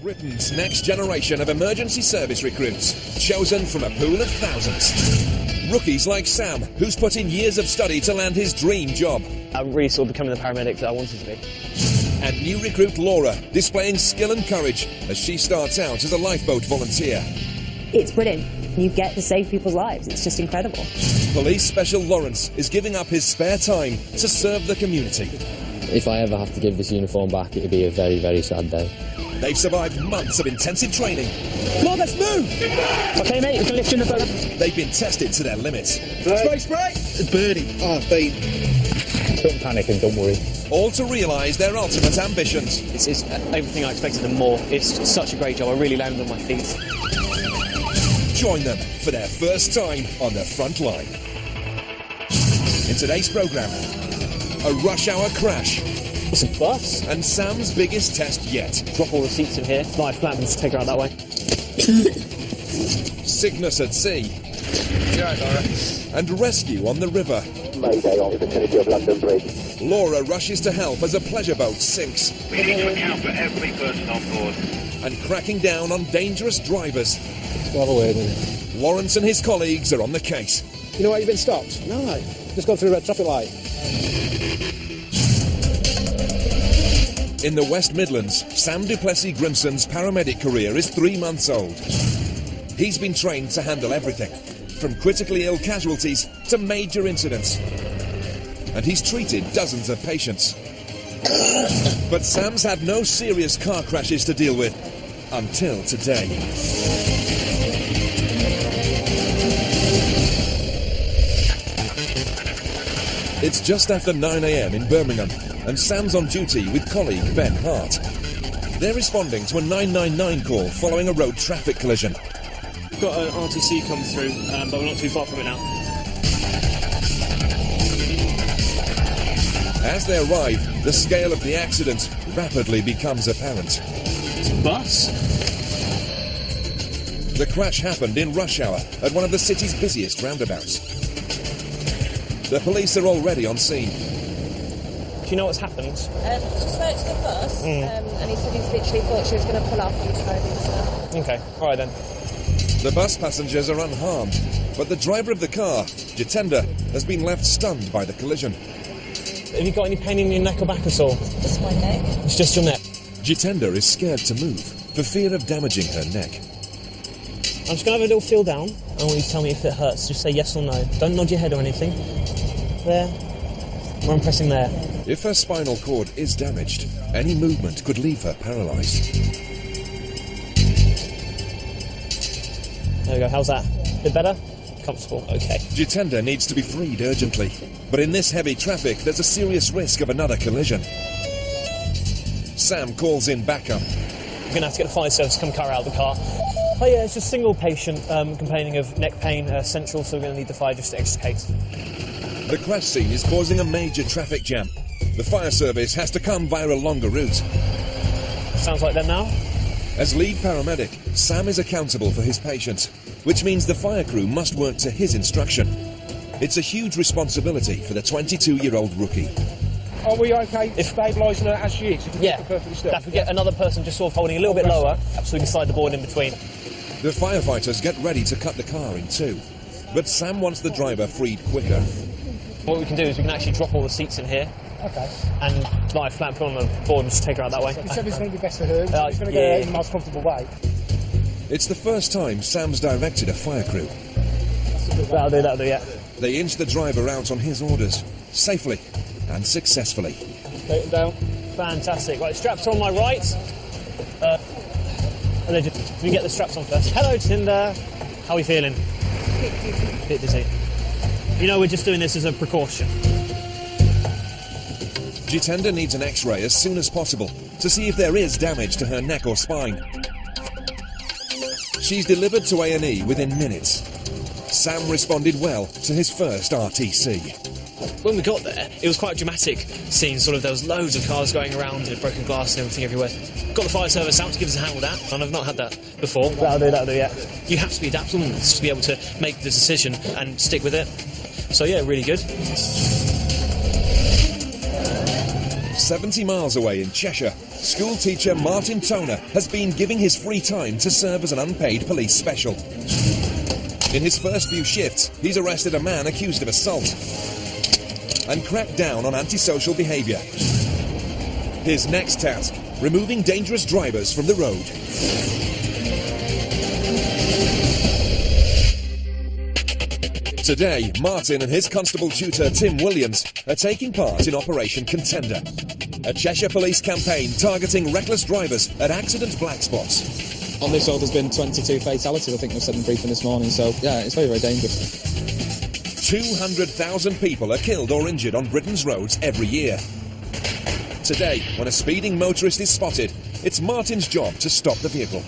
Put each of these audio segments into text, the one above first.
Britain's next generation of emergency service recruits, chosen from a pool of thousands. Rookies like Sam, who's put in years of study to land his dream job. I'm really sort of becoming the paramedic that I wanted to be. And new recruit Laura, displaying skill and courage as she starts out as a lifeboat volunteer. It's brilliant. You get to save people's lives. It's just incredible. Police Special Lawrence is giving up his spare time to serve the community. If I ever have to give this uniform back, it'll be a very, very sad day. They've survived months of intensive training. Come on, let's move! Okay, mate, we can lift you in the boat. They've been tested to their limits. Spray, spray! Birdie. Oh, beat. Don't panic and don't worry. All to realise their ultimate ambitions. It's everything I expected and more. It's such a great job. I really landed on my feet. Join them for their first time on the front line. In today's programme, a rush hour crash. It's a bus. And Sam's biggest test yet. Drop all the seats in here. Fly flat and take her out that way. Sickness at sea. You're right, Laura. And rescue on the river. Mayday on the vicinity of London Bridge. Laura rushes to help as a pleasure boat sinks. We need to account for every person on board. And cracking down on dangerous drivers. We'll have a word with it. Lawrence and his colleagues are on the case. You know why you've been stopped? No, mate. Just gone through a red traffic light. In the West Midlands, Sam Duplessis Grimson's paramedic career is 3 months old. He's been trained to handle everything, from critically ill casualties to major incidents. And he's treated dozens of patients. But Sam's had no serious car crashes to deal with until today. It's just after 9 a.m. in Birmingham, and Sam's on duty with colleague Ben Hart. They're responding to a 999 call following a road traffic collision. Got an RTC come through, but we're not too far from it now. As they arrive, the scale of the accident rapidly becomes apparent. It's a bus? The crash happened in rush hour at one of the city's busiest roundabouts. The police are already on scene. Do you know what's happened? Just spoke to the bus, and he said he literally thought she was going to pull off and try and stuff. Okay, all right then. The bus passengers are unharmed, but the driver of the car, Jitender, has been left stunned by the collision. Have you got any pain in your neck or back at all? Just my neck. It's just your neck. Jitender is scared to move for fear of damaging her neck. I'm just going to have a little feel down. I want you to tell me if it hurts. Just say yes or no. Don't nod your head or anything. There. Where I'm pressing there. If her spinal cord is damaged, any movement could leave her paralysed. There we go. How's that? Bit better? Comfortable. Okay. Jitender needs to be freed urgently, but in this heavy traffic, there's a serious risk of another collision. Sam calls in backup. We're going to have to get the fire service to come car out of the car. Oh yeah, it's just a single patient complaining of neck pain, central, so we're going to need the fire just to extricate. The crash scene is causing a major traffic jam. The fire service has to come via a longer route. Sounds like them now. As lead paramedic, Sam is accountable for his patients, which means the fire crew must work to his instruction. It's a huge responsibility for the 22-year-old rookie. Are we okay stabilising her as she is? If we Yeah. keep her perfectly still? If we get another person just sort of holding a little bit lower, so we can slide the board in between. The firefighters get ready to cut the car in two, but Sam wants the driver freed quicker. What we can do is we can actually drop all the seats in here. Okay. And lie flat and put on the board and just take her out that way. Whichever's going to be best for her. She's going to yeah. go in the most comfortable way. It's the first time Sam's directed a fire crew. That'll do, yeah. They inch the driver out on his orders, safely and successfully. Take it down. Fantastic. Right, straps are on my right. And then just, we get the straps on first. Hello, Tinder. How are we feeling? Bit dizzy. You know, we're just doing this as a precaution. Jitender needs an X-ray as soon as possible to see if there is damage to her neck or spine. She's delivered to A&E within minutes. Sam responded well to his first RTC. When we got there, it was quite a dramatic scene. Sort of, there was loads of cars going around and broken glass and everything everywhere. Got the fire service out to give us a hand with that, and I've not had that before. That'll do, yeah. You have to be adaptable to be able to make the decision and stick with it. So yeah, really good. 70 miles away in Cheshire, school teacher Martin Toner has been giving his free time to serve as an unpaid police special. In his first few shifts, he's arrested a man accused of assault and cracked down on antisocial behaviour. His next task, removing dangerous drivers from the road. Today, Martin and his constable tutor Tim Williams are taking part in Operation Contender, a Cheshire Police campaign targeting reckless drivers at accident black spots. On this road there's been 22 fatalities, I think we've said in briefing this morning, so yeah, it's very, very dangerous. 200,000 people are killed or injured on Britain's roads every year. Today, when a speeding motorist is spotted, it's Martin's job to stop the vehicle.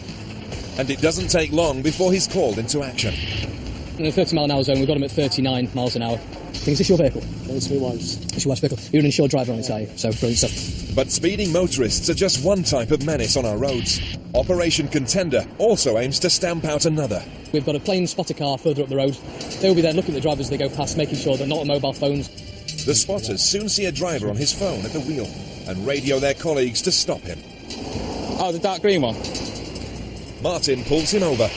And it doesn't take long before he's called into action. In a 30-mile-an-hour zone, we've got him at 39 miles an hour. Is this your vehicle? No, it's my wife's. It's your wife's vehicle. You're an insured driver on this, are you? So, brilliant stuff. But speeding motorists are just one type of menace on our roads. Operation Contender also aims to stamp out another. We've got a plane spotter car further up the road. They will be there looking at the drivers as they go past, making sure they're not on mobile phones. The spotters soon see a driver on his phone at the wheel and radio their colleagues to stop him. Oh, the dark green one? Martin pulls him over.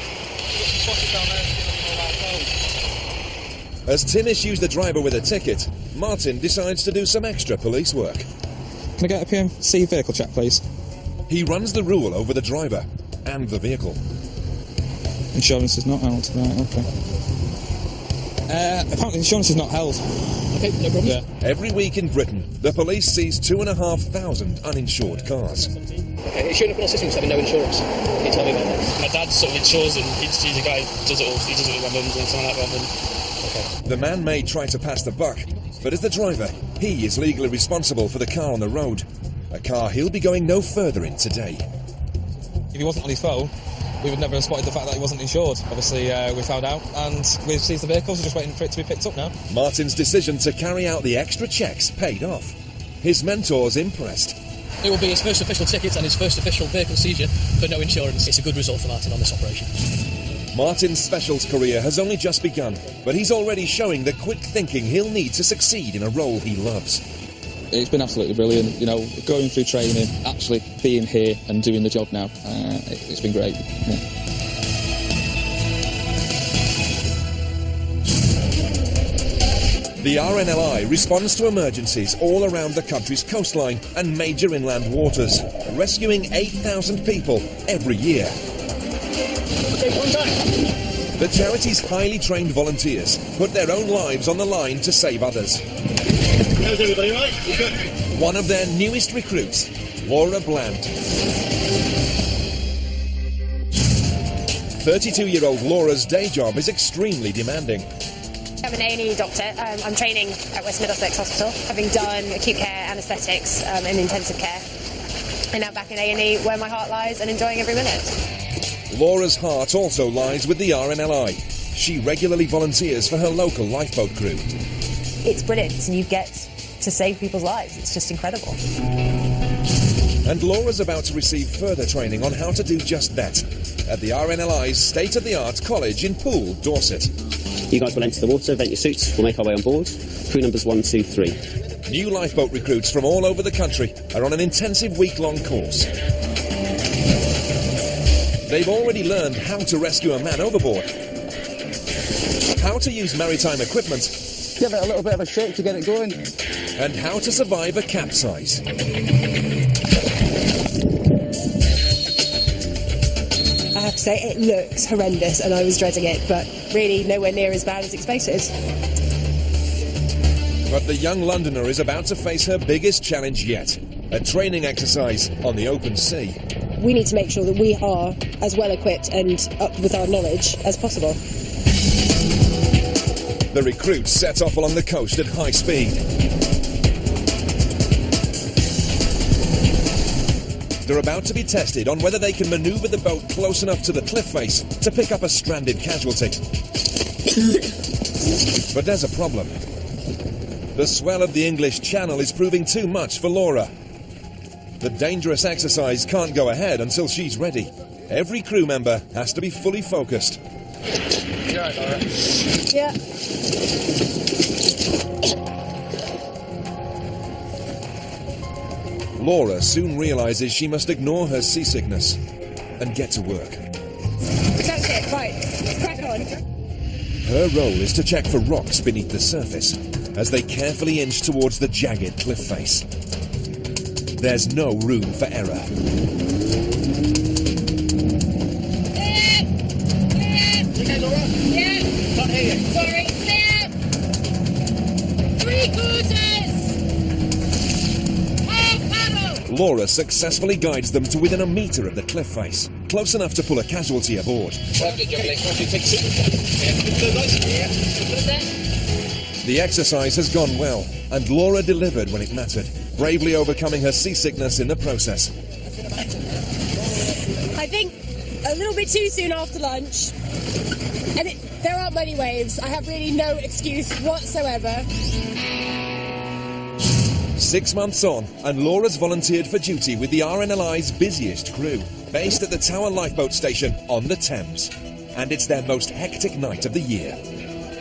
As Tim issues the driver with a ticket, Martin decides to do some extra police work. Can I get a PMC vehicle check, please? He runs the rule over the driver and the vehicle. Insurance is not held. Right, okay. Apparently insurance is not held. Okay, no problem. Yeah. Every week in Britain, the police sees 2,500 uninsured cars. Okay, it's showing up on our system as having no insurance. Can you tell me about that? My dad sort of insures and he's a guy who does it all. He does it with my mums and something like that. The man may try to pass the buck, but as the driver, he is legally responsible for the car on the road. A car he'll be going no further in today. If he wasn't on his phone, we would never have spotted the fact that he wasn't insured. Obviously, we found out, and we've seized the vehicles. We're just waiting for it to be picked up now. Martin's decision to carry out the extra checks paid off. His mentor's impressed. It will be his first official ticket and his first official vehicle seizure for no insurance. It's a good result for Martin on this operation. Martin's specials career has only just begun, but he's already showing the quick thinking he'll need to succeed in a role he loves. It's been absolutely brilliant, you know, going through training, actually being here and doing the job now. It's been great. Yeah. The RNLI responds to emergencies all around the country's coastline and major inland waters, rescuing 8,000 people every year. Okay, one time. The charity's highly trained volunteers put their own lives on the line to save others. How's everybody, right? Good. One of their newest recruits, Laura Bland. 32-year-old Laura's day job is extremely demanding. I'm an A&E doctor. I'm training at West Middlesex Hospital, having done acute care, anaesthetics and intensive care. And now back in A&E where my heart lies and enjoying every minute. Laura's heart also lies with the RNLI. She regularly volunteers for her local lifeboat crew. It's brilliant, and you get to save people's lives. It's just incredible. And Laura's about to receive further training on how to do just that at the RNLI's state-of-the-art college in Poole, Dorset. You guys will enter the water, vent your suits, we'll make our way on board. Crew numbers 1, 2, 3. New lifeboat recruits from all over the country are on an intensive week-long course. They've already learned how to rescue a man overboard, how to use maritime equipment, Give it a little bit of a shake to get it going, and how to survive a capsize. I have to say, it looks horrendous, and I was dreading it, but really nowhere near as bad as expected. But the young Londoner is about to face her biggest challenge yet, a training exercise on the open sea. We need to make sure that we are as well equipped and up with our knowledge as possible. The recruits set off along the coast at high speed. They're about to be tested on whether they can manoeuvre the boat close enough to the cliff face to pick up a stranded casualty. But there's a problem. The swell of the English Channel is proving too much for Laura. The dangerous exercise can't go ahead until she's ready. Every crew member has to be fully focused. You alright, Laura? Yeah. Laura soon realises she must ignore her seasickness and get to work. That's it, right. Crack on. Her role is to check for rocks beneath the surface as they carefully inch towards the jagged cliff face. There's no room for error. Okay, Laura? Yeah. Can't hear you. Sorry. Clear. 3/4. Half paddle. Laura successfully guides them to within a metre of the cliff face, close enough to pull a casualty aboard. The exercise has gone well, and Laura delivered when it mattered, bravely overcoming her seasickness in the process. I think a little bit too soon after lunch. And there aren't many waves. I have really no excuse whatsoever. 6 months on, and Laura's volunteered for duty with the RNLI's busiest crew, based at the Tower Lifeboat Station on the Thames. And it's their most hectic night of the year.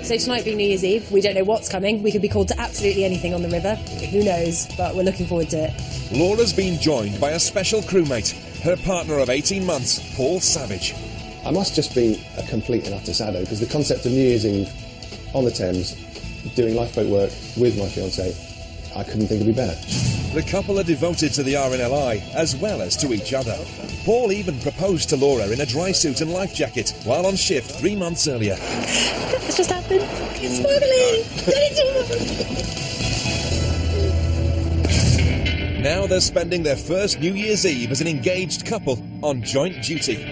So tonight being New Year's Eve, we don't know what's coming. We could be called to absolutely anything on the river. Who knows? But we're looking forward to it. Laura's been joined by a special crewmate, her partner of 18 months, Paul Savage. I must just be a complete and utter sado, because the concept of New Year's Eve on the Thames, doing lifeboat work with my fiancée, I couldn't think it'd be better. The couple are devoted to the RNLI, as well as to each other. Paul even proposed to Laura in a dry suit and life jacket, while on shift 3 months earlier. It's just happened. It's finally. Now they're spending their first New Year's Eve as an engaged couple on joint duty.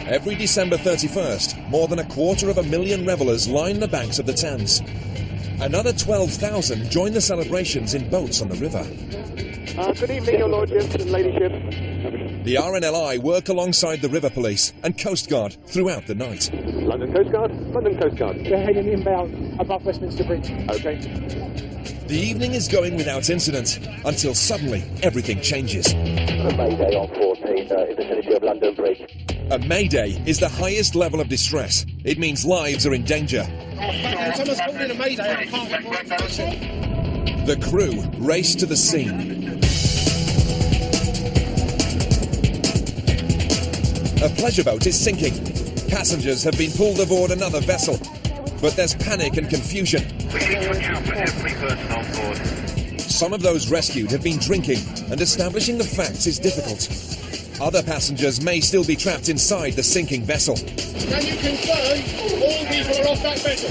Every December 31st, more than 250,000 revellers line the banks of the Thames. Another 12,000 join the celebrations in boats on the river. Good evening, your lordships and ladyships. The RNLI work alongside the River Police and Coast Guard throughout the night. London Coast Guard, London Coast Guard. They're heading inbound above Westminster Bridge. Okay. The evening is going without incident until suddenly everything changes. Mayday on 14 in the vicinity of London Bridge. A mayday is the highest level of distress. It means lives are in danger. Someone's called in a mayday. I can't get The crew race to the scene. A pleasure boat is sinking. Passengers have been pulled aboard another vessel. But there's panic and confusion. We need to account for every person on board. Some of those rescued have been drinking, and establishing the facts is difficult. Other passengers may still be trapped inside the sinking vessel. Can you confirm all people are off that vessel?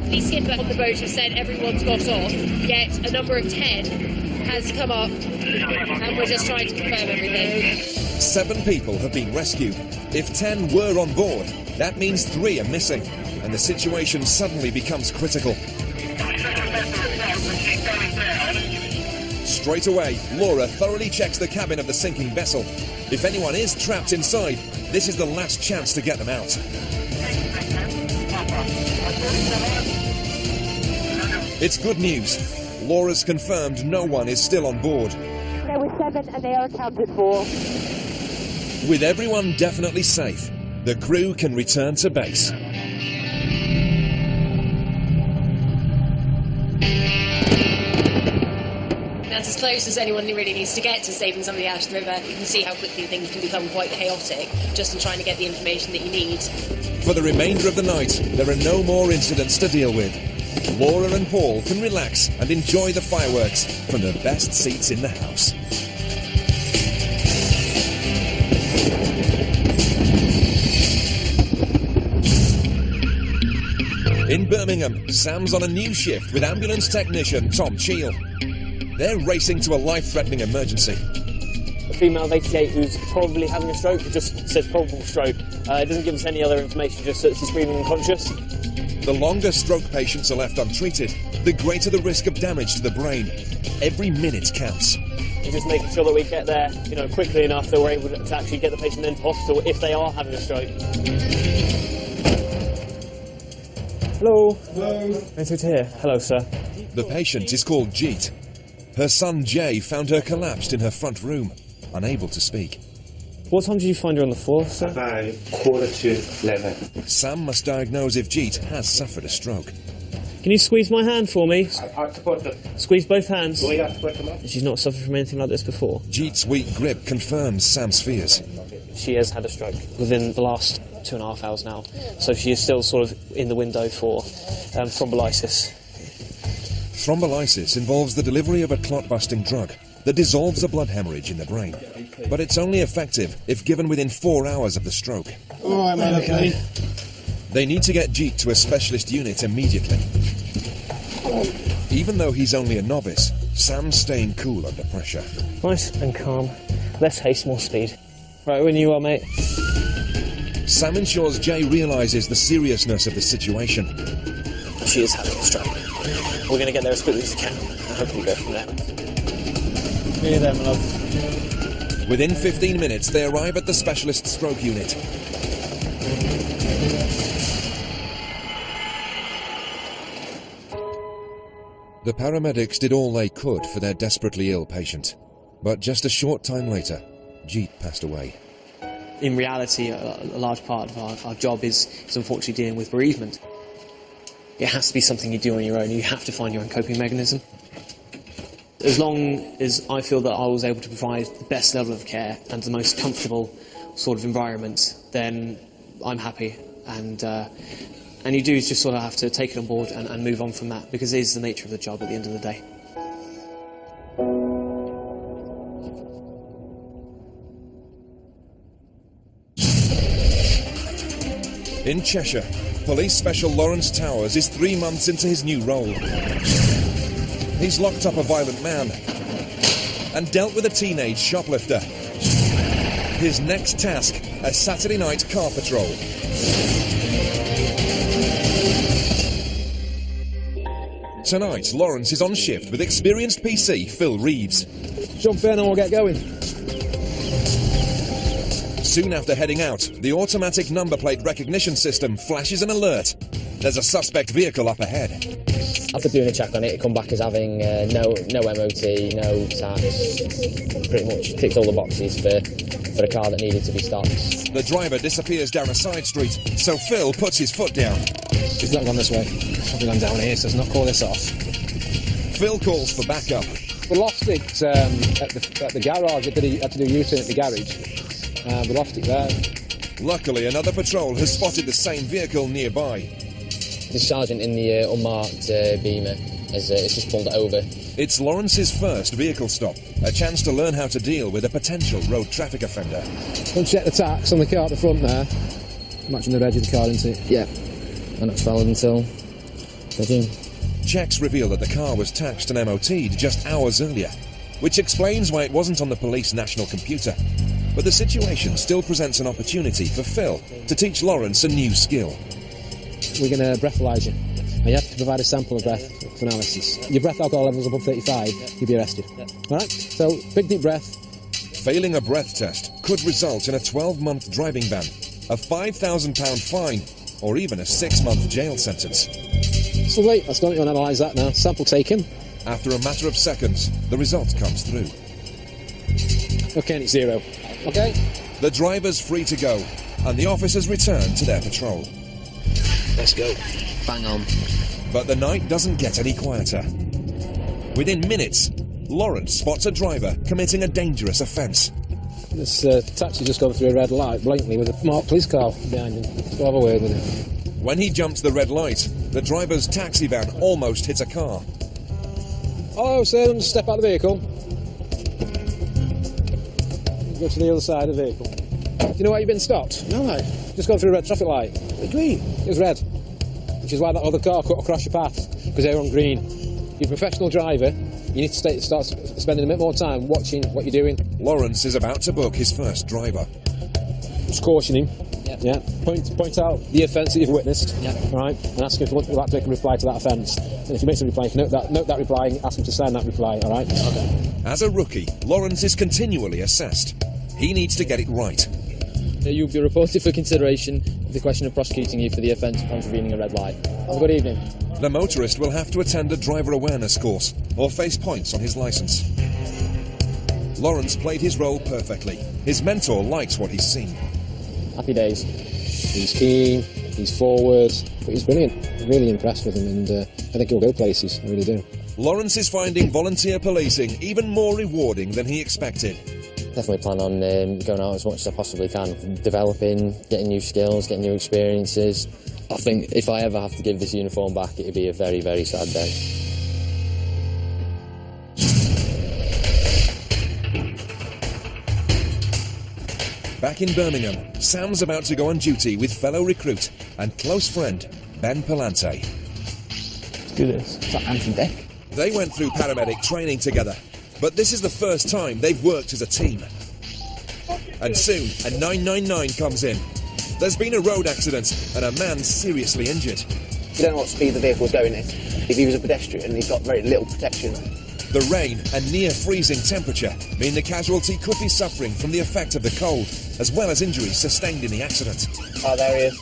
The skipper on the boat has said everyone's got off, yet a number of 10 has come up, and we're just trying to confirm everything. 7 people have been rescued. If 10 were on board, that means 3 are missing, and the situation suddenly becomes critical. Straight away, Laura thoroughly checks the cabin of the sinking vessel. If anyone is trapped inside, this is the last chance to get them out. It's good news. Laura's confirmed no one is still on board. There were 7 and they are accounted for. With everyone definitely safe, the crew can return to base. That's as close as anyone really needs to get to saving somebody out of the river. You can see how quickly things can become quite chaotic just in trying to get the information that you need. For the remainder of the night, there are no more incidents to deal with. Laura and Paul can relax and enjoy the fireworks from the best seats in the house. In Birmingham, Sam's on a new shift with ambulance technician Tom Cheel. They're racing to a life-threatening emergency. A female of 88 who's probably having a stroke. It just says probable stroke. It doesn't give us any other information, just that she's breathing unconscious. The longer stroke patients are left untreated, the greater the risk of damage to the brain. Every minute counts. We're just making sure that we get there, quickly enough that we're able to actually get the patient into hospital if they are having a stroke. Hello. Hello. Anything to hear? Hello, sir. The patient is called Jeet. Her son Jay found her collapsed in her front room, unable to speak. What time did you find her on the floor, sir? About 11:15. Sam must diagnose if Jeet has suffered a stroke. Can you squeeze my hand for me? Squeeze both hands. Jeet's She's not suffered from anything like this before. Jeet's weak grip confirms Sam's fears. She has had a stroke within the last 2.5 hours now, so she is still sort of in the window for thrombolysis. Thrombolysis involves the delivery of a clot-busting drug that dissolves a blood hemorrhage in the brain. But it's only effective if given within 4 hours of the stroke. All right, mate, okay. They need to get Jeet to a specialist unit immediately. Even though he's only a novice, Sam's staying cool under pressure. Nice and calm. Less haste, more speed. Right, when you are, mate. Sam ensures Jay realises the seriousness of the situation. She is having a stroke. We're going to get there as quickly as we can, and hopefully go from there. Nearly there, my love. Within 15 minutes, they arrive at the specialist stroke unit. The paramedics did all they could for their desperately ill patient, but just a short time later, Jeet passed away. In reality, a large part of our job is unfortunately dealing with bereavement. It has to be something you do on your own. You have to find your own coping mechanism. As long as I feel that I was able to provide the best level of care and the most comfortable sort of environment, then I'm happy. And you do just sort of have to take it on board and move on from that, because it is the nature of the job at the end of the day. In Cheshire, Police Special Lawrence Towers is 3 months into his new role. He's locked up a violent man and dealt with a teenage shoplifter. His next task, a Saturday night car patrol. Tonight, Lawrence is on shift with experienced PC Phil Reeves. Jump in and we'll get going. Soon after heading out, the automatic number plate recognition system flashes an alert. There's a suspect vehicle up ahead. After doing a check on it, it come back as having no MOT, no tax. Pretty much ticked all the boxes for a car that needed to be stopped. The driver disappears down a side street, so Phil puts his foot down. She's not gone this way. She's gone down here, so let's not call this off. Phil calls for backup. We lost it at the garage. I had to do a U-turn at the garage. We lost it there. Luckily, another patrol has spotted the same vehicle nearby. The sergeant in the unmarked Beamer has just pulled it over. It's Lawrence's first vehicle stop, a chance to learn how to deal with a potential road traffic offender. Don't check the tax on the car at the front there. Matching the reg of the car, isn't it? Yeah. And it's valid until Beijing. Checks reveal that the car was taxed and MOT'd just hours earlier, which explains why it wasn't on the police national computer. But the situation still presents an opportunity for Phil to teach Lawrence a new skill. We're going to breathalyse you, and you have to provide a sample of breath for analysis. Your breath alcohol levels above 35, you'll be arrested. All right? So, big deep breath. Failing a breath test could result in a 12-month driving ban, a £5,000 fine, or even a 6-month jail sentence. So wait, let's go and analyse that now. Sample taken. After a matter of seconds, the result comes through. Okay, and it's 0. Okay? The driver's free to go, and the officers return to their patrol. Let's go. Bang on. But the night doesn't get any quieter. Within minutes, Lawrence spots a driver committing a dangerous offence. This taxi's just gone through a red light blatantly with a marked police car behind him. Let's go have a word with him. When he jumps the red light, the driver's taxi van almost hits a car. Oh, sir, step out of the vehicle. Go to the other side of the vehicle. Do you know why you've been stopped? No, mate. Just gone through a red traffic light. The green. It was red, which is why that other car cut across your path, because they were on green. You're a professional driver. You need to start spending a bit more time watching what you're doing. Lawrence is about to book his first driver. Just caution him. Yep. Yeah. Point out the offence that you've witnessed. Yep. All right. And ask him if he would like to make a reply to that offence. And if he makes a reply, note that reply and ask him to sign that reply. All right. Okay. As a rookie, Lawrence is continually assessed. He needs to get it right. You'll be reported for consideration of the question of prosecuting you for the offence of contravening a red light. Have a good evening. The motorist will have to attend a driver awareness course or face points on his licence. Lawrence played his role perfectly. His mentor likes what he's seen. Happy days. He's keen, he's forward, but he's brilliant. I'm really impressed with him, and I think he'll go places, I really do. Lawrence is finding volunteer policing even more rewarding than he expected. Definitely plan on going out as much as I possibly can, developing, getting new skills, getting new experiences. I think if I ever have to give this uniform back, it would be a very, very sad day. Back in Birmingham, Sam's about to go on duty with fellow recruit and close friend, Ben Palante. Let's do this. It's like anti-deck. They went through paramedic training together, but this is the first time they've worked as a team. And soon, a 999 comes in. There's been a road accident and a man seriously injured. You don't know what speed the vehicle's going at. If he was a pedestrian, he's got very little protection. The rain and near freezing temperature mean the casualty could be suffering from the effect of the cold, as well as injuries sustained in the accident. Oh, there he is.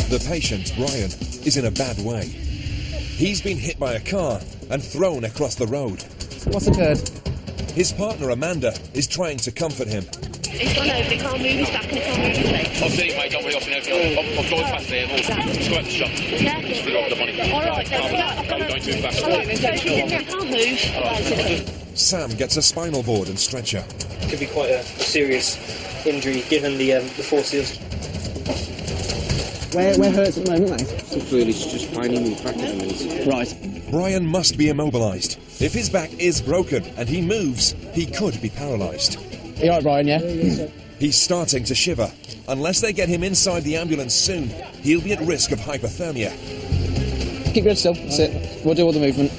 The patient, Brian, is in a bad way. He's been hit by a car and thrown across the road. What's occurred? His partner, Amanda, is trying to comfort him. He's gone over, he can't move his back and he can't move his legs. I've seen it, mate, don't worry, I've gone past there, just go out the shop. Yeah. Just put it over the money. All right, then. I'm going too fast. He can't move. Sam gets a spinal board and stretcher. Could be quite a serious injury given the forces. Where hurts at the moment, mate? It's really just finding me back at the minute. Right. Brian must be immobilised. If his back is broken and he moves, he could be paralysed. You alright, Brian, yeah? He's starting to shiver. Unless they get him inside the ambulance soon, he'll be at risk of hypothermia. Keep your head still, that's it. We'll deal with the movement.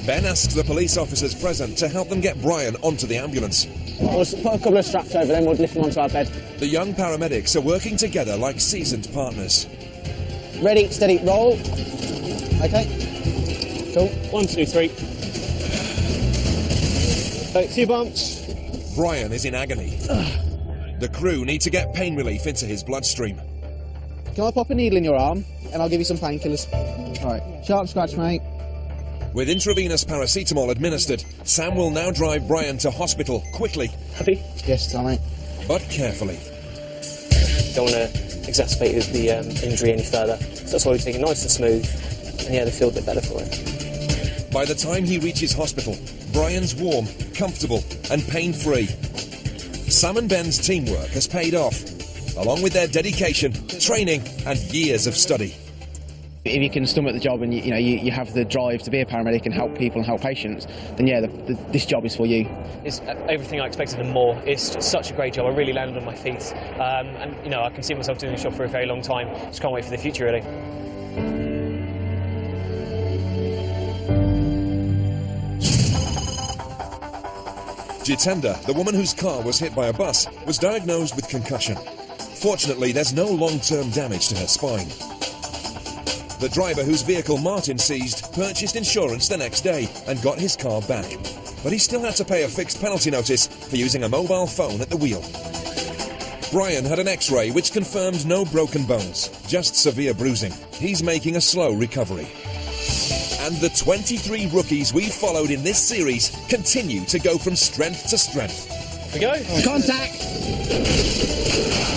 Ben asks the police officers present to help them get Brian onto the ambulance. We'll put a couple of straps over them, we'll lift him onto our bed. The young paramedics are working together like seasoned partners. Ready, steady, roll. Okay. Cool. 1, 2, 3. A few bumps. Brian is in agony. The crew need to get pain relief into his bloodstream. Can I pop a needle in your arm and I'll give you some painkillers? Alright, sharp scratch, mate. With intravenous paracetamol administered, Sam will now drive Brian to hospital quickly. Happy? Yes, mate. But carefully. Don't want to exacerbate the injury any further. So that's why we're taking it nice and smooth. And yeah, they feel a bit better for it. By the time he reaches hospital, Brian's warm, comfortable and pain-free. Sam and Ben's teamwork has paid off, along with their dedication, training and years of study. If you can stomach the job and you have the drive to be a paramedic and help people and help patients, then yeah, this job is for you. It's everything I expected and more. It's just such a great job. I really landed on my feet, and I can see myself doing this job for a very long time. Just can't wait for the future, really. Jitenda, the woman whose car was hit by a bus, was diagnosed with concussion. Fortunately, there's no long-term damage to her spine. The driver whose vehicle Martin seized purchased insurance the next day and got his car back. But he still had to pay a fixed penalty notice for using a mobile phone at the wheel. Brian had an X-ray which confirmed no broken bones, just severe bruising. He's making a slow recovery. And the 23 rookies we've followed in this series continue to go from strength to strength. Here we go. Contact!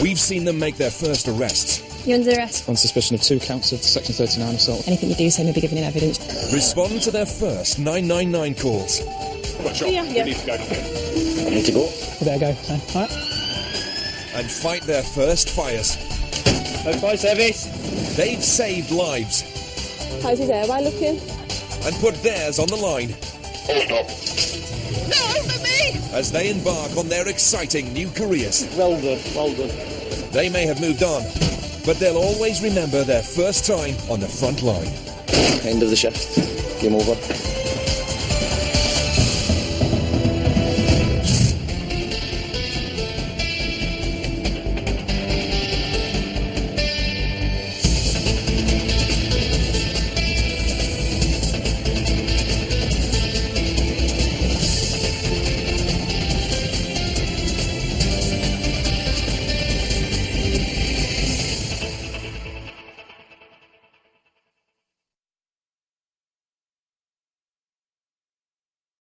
We've seen them make their first arrests. You're under arrest. On suspicion of 2 counts of Section 39 assault. Anything you do say may be given in evidence. Respond to their first 999 calls. Yeah. We need to go. I need to go. We better go. So, all right. And fight their first fires. No fire service. They've saved lives. How's his airway looking? And put theirs on the line. No, not me! As they embark on their exciting new careers. Well done, well done. They may have moved on, but they'll always remember their first time on the front line. End of the shift. Game over.